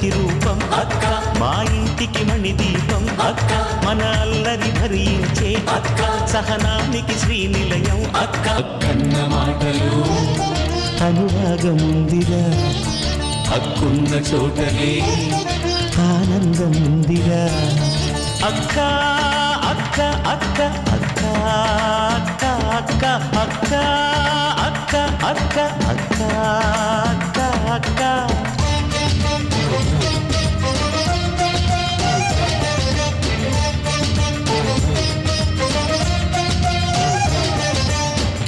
ప్రతిరూపం అక్క, మా ఇంటికి మణిదీపం అక్క, మన అల్లరి భరించే అక్క, సహనానికి శ్రీనిలయం అక్క. అక్కన్న మాటలు అనురాగముందిరా, హక్కున్న చోటనే ఆనందముందిరా. అక్క అక్క అక్క అక్క అక్క అక్క అక్క అక్క అక్క అక్క అక్క అక్క.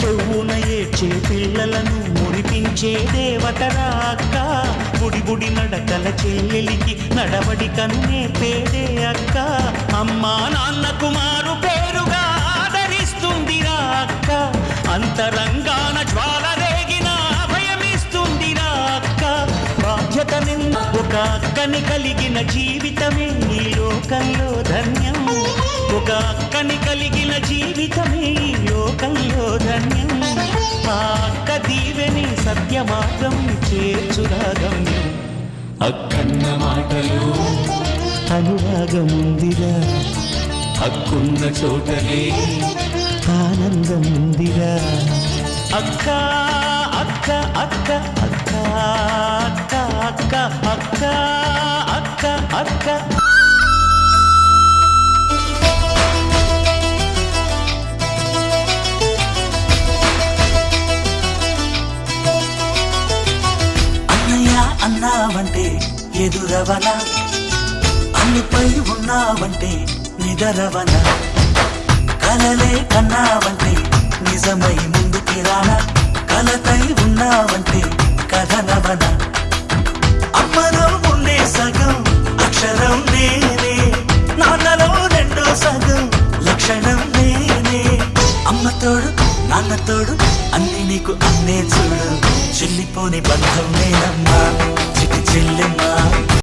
చెవున ఏడ్చే పిల్లలను మురిపించే దేవతరా అక్క, బుడి బుడి నడకల చెల్లెలికి నడవడి కన్నే పేదే అక్క, అమ్మా నాన్నకు మారు పేరుగా ఆదరిస్తుందిరా అక్క, అంతరంగాన జ్వాల రేగిన అభయమిస్తుందిరా అక్క. బాధ్యత నిన్న ఒక అక్కని కలిగిన జీవితమే ఈ లోకంలో ధన్యం, ఒక అక్కని కలిగిన జీవితమే ఈ లోకంలో ధన్యం. ఆ అక్క దీవెని సత్య మార్గం చేర్చురా గమ్యం. అక్కన్న మాటలు అనురాగముందిరా, హక్కున్న చోటనే ఆనందముందిరా. అక్క అక్క అక్క అక్క అక్క అక్క అక్క అక్క అక్క. అన్నావంటే ఎదురవన, అన్నిపై ఉన్నావంటే నిదరవన, కలలే కన్నావంటే నిజమై ముందుకి రానా, కలతై ఉన్నావంటే కథనవన. అమ్మలో ఉండే సగం అక్షరం నేనే, నాన్నలో రెండో సగం లక్షణం నేనే. అమ్మతోడు నాన్నతోడు అన్ని నీకు అన్నే చూడు, చెల్లిపోని బంధం నేనమ్మా.